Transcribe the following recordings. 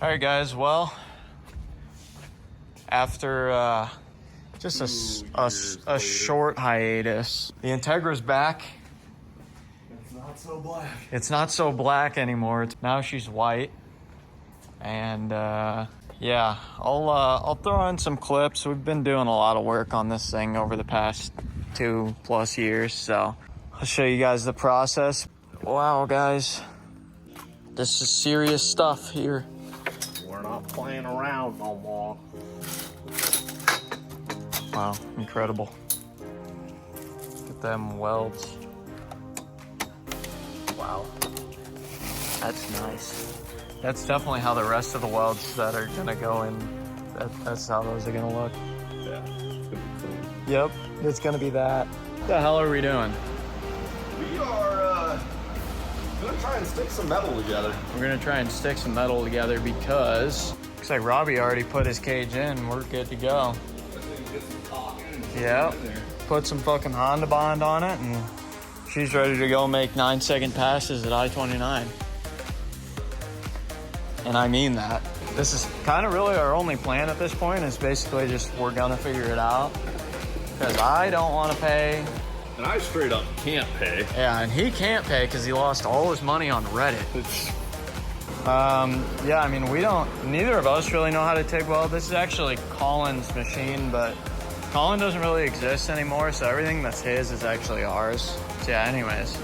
All right, guys. Well, after just a short hiatus, the Integra's back. It's not so black. It's not so black anymore. Now she's white. And yeah, I'll throw in some clips. We've been doing a lot of work on this thing over the past 2+ years, so I'll show you guys the process. Wow, guys, this is serious stuff here. We're not playing around no more. Wow, incredible. Look at them welds. Wow, that's nice. That's definitely how the rest of the welds that are gonna go in, that's how those are gonna look. Yeah, it's gonna be clean. Yep, it's gonna be that. What the hell are we doing? We are gonna try and stick some metal together. We're gonna try and stick some metal together because looks like Robbie already put his cage in. We're good to go. Get some talking. Yeah, put some fucking Honda bond on it, and she's ready to go make 9-second passes at I-29. And I mean that. This is kind of really our only plan at this point, is basically just we're gonna figure it out. Because I don't want to pay. And I straight up can't pay. Yeah, and he can't pay because he lost all his money on Reddit. Yeah, I mean, neither of us really know how to TIG weld. This is actually Colin's machine, but Colin doesn't really exist anymore, so everything that's his is actually ours. So yeah, anyways.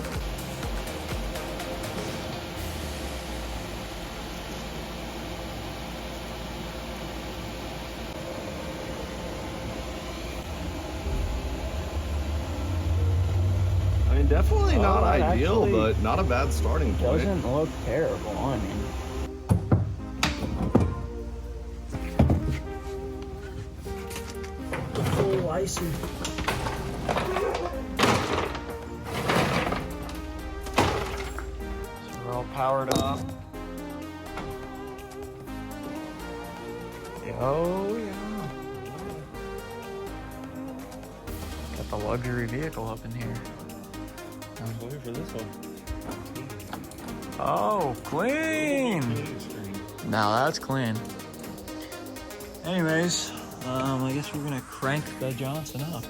I mean, definitely not ideal, actually but not a bad starting point. Doesn't look terrible, I mean. Full icy. So we're all powered up. Oh yeah. Got the luxury vehicle up in here. Wait for this one. Oh, clean. Now that's clean. Anyways, I guess we're gonna crank the Johnson up.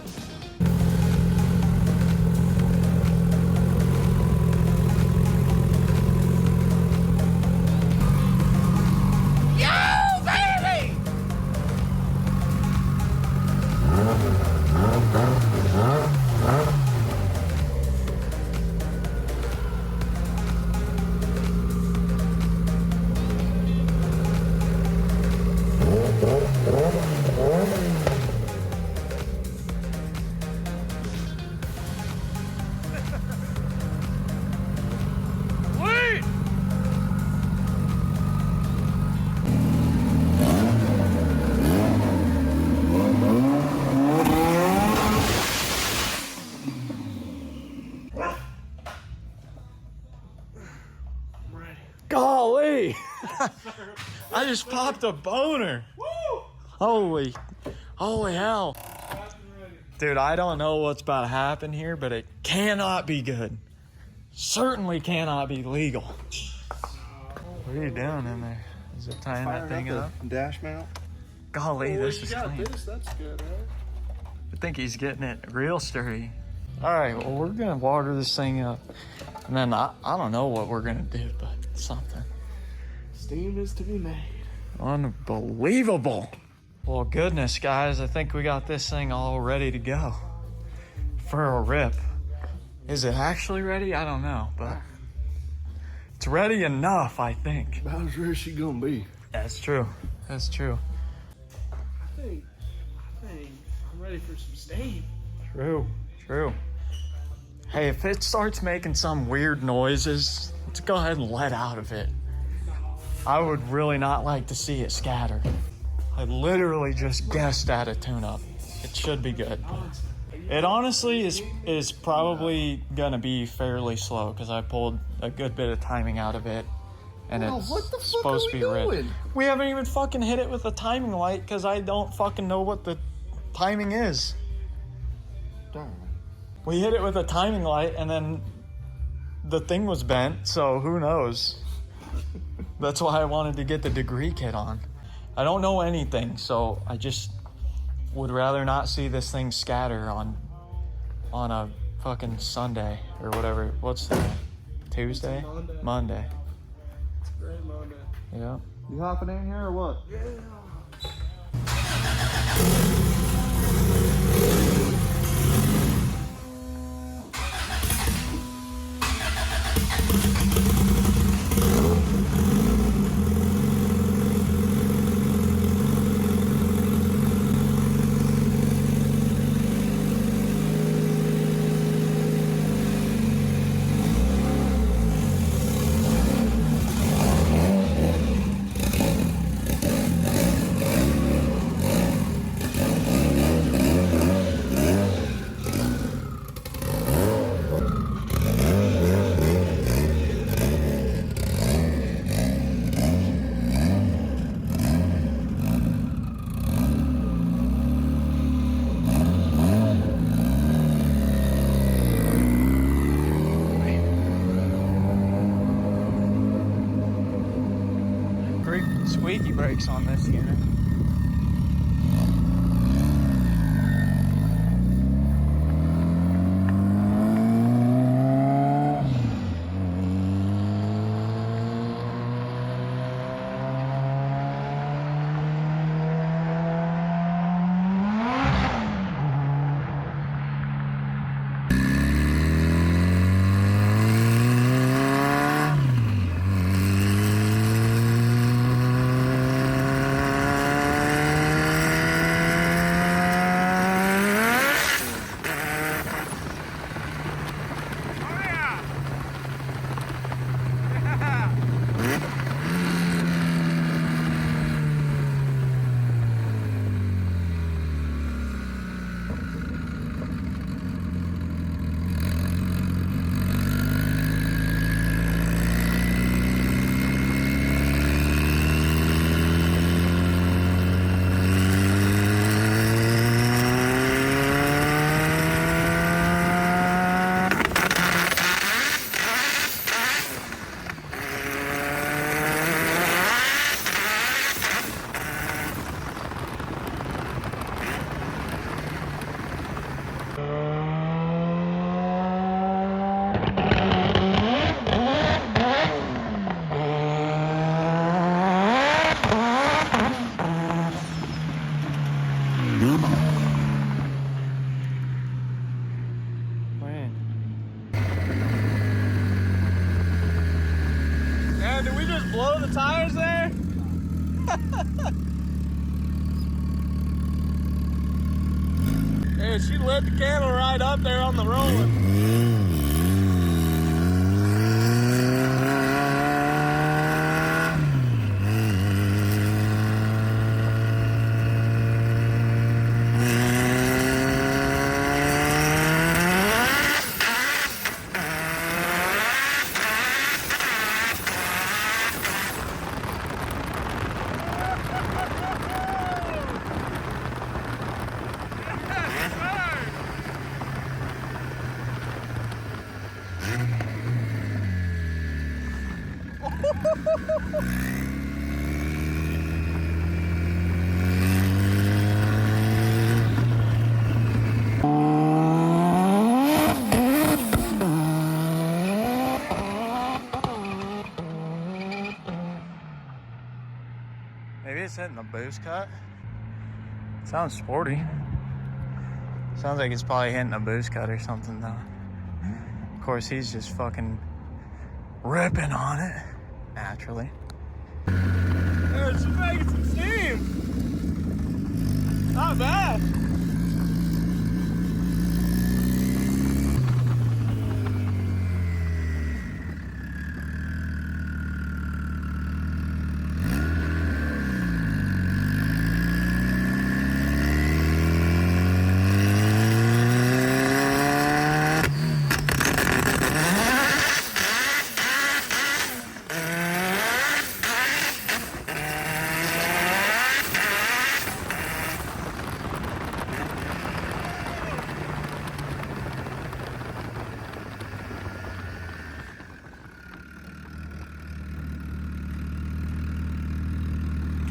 Golly! I just popped a boner. Woo! Holy hell. Dude, I don't know what's about to happen here, but it cannot be good. Certainly cannot be legal. What are you doing in there? Is it tying that thing up? Dash mount. Golly, this is clean. That's good, right? I think he's getting it real sturdy. All right, well, we're gonna water this thing up. And then I don't know what we're gonna do, but something. Steam is to be made. Unbelievable. Well, goodness, guys, I think we got this thing all ready to go for a rip. Is it actually ready? I don't know, but it's ready enough, I think. About as ready as she gonna be. That's true. That's true. I think I'm ready for some steam. True. Hey, if it starts making some weird noises, let's go ahead and let out of it. I would really not like to see it scatter. I literally just guessed at a tune-up. It should be good. It honestly is probably gonna be fairly slow because I pulled a good bit of timing out of it, and it's what the fuck supposed to be doing? red. We haven't even fucking hit it with a timing light because I don't fucking know what the timing is. Darn. We hit it with a timing light and then the thing was bent, so who knows? That's why I wanted to get the degree kit on. I don't know anything, so I just would rather not see this thing scatter on a fucking Sunday or whatever. What's the Tuesday? Monday. It's a great Monday. Yeah. You hopping in here or what? Yeah. Squeaky brakes on this unit. Did we just blow the tires there? Yeah, she lit the candle right up there on the rolling. Maybe it's hitting the boost cut. Sounds sporty. Sounds like it's probably hitting a boost cut or something though. Of course, he's just fucking ripping on it, naturally. Dude, she's making some steam. Not bad.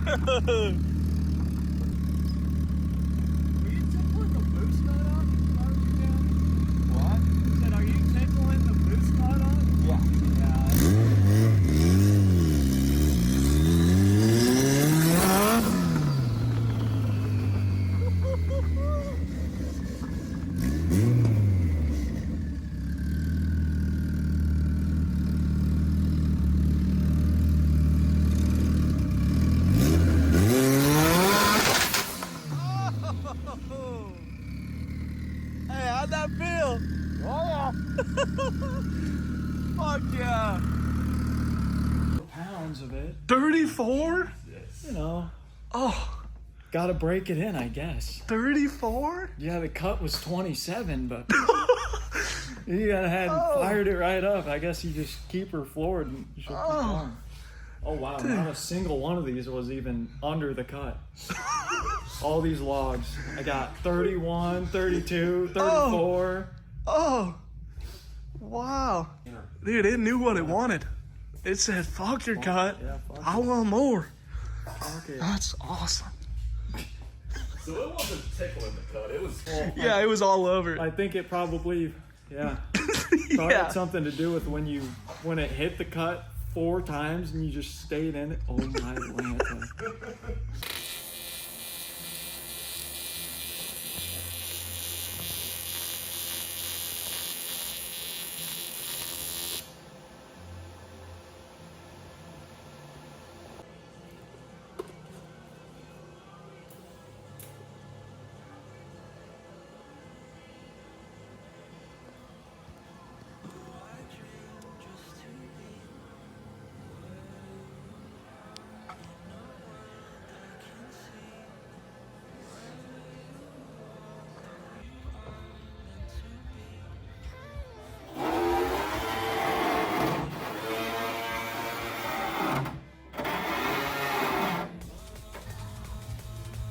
you tickling the boost nut up? What? I said, are you tickling the boost nut up? Yeah. Hey, how'd that feel? Oh yeah. Fuck yeah. Pounds of it. 34? You know. Oh. Gotta break it in, I guess. 34? Yeah, the cut was 27, but you gotta have fired it right up. I guess you just keep her floored and she'll keep going. Oh wow, not a single one of these was even under the cut. All these logs. I got 31, 32, 34. Oh. Wow. Dude, it knew what it wanted. It said, fuck your cut. Yeah, I want more. Okay. That's awesome. So it wasn't tickling the cut. It was. Yeah, it was all over. I think it probably had something to do with when it hit the cut 4 times and you just stayed in it. Oh my Lanta.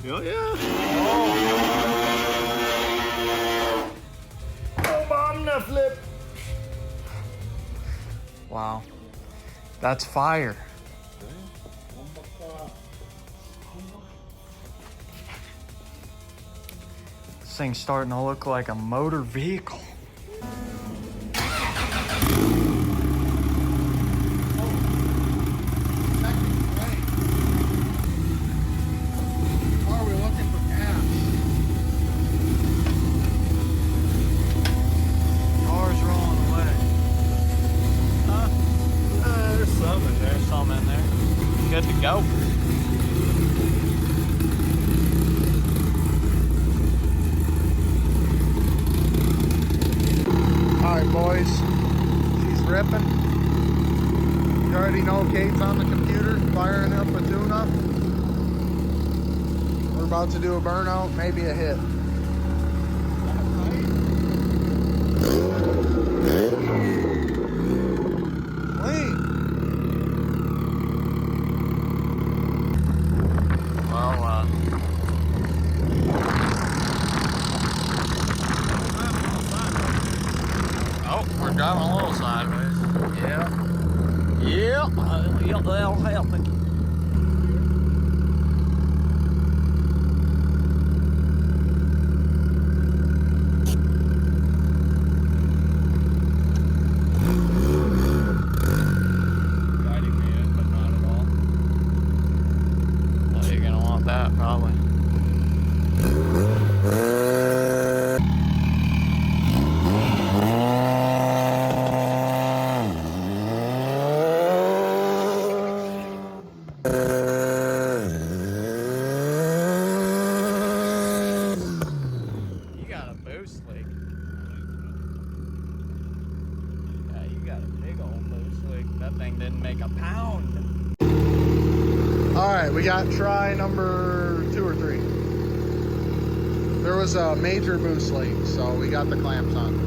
Oh yeah. Oh, bomb the flip. Wow. That's fire. This thing's starting to look like a motor vehicle. Good to go. Alright boys, she's ripping. You already know Kate's on the computer firing up a tune-up. We're about to do a burnout, maybe a hit. We're driving a little sideways. Yeah. Yeah. That'll help me. Guiding me in, but not at all. Well, you're gonna want that probably. That thing didn't make a pound. Alright, we got try number 2 or 3. There was a major boost leak, so we got the clamps on.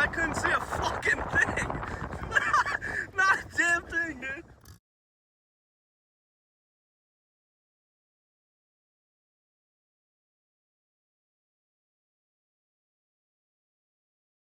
I couldn't see a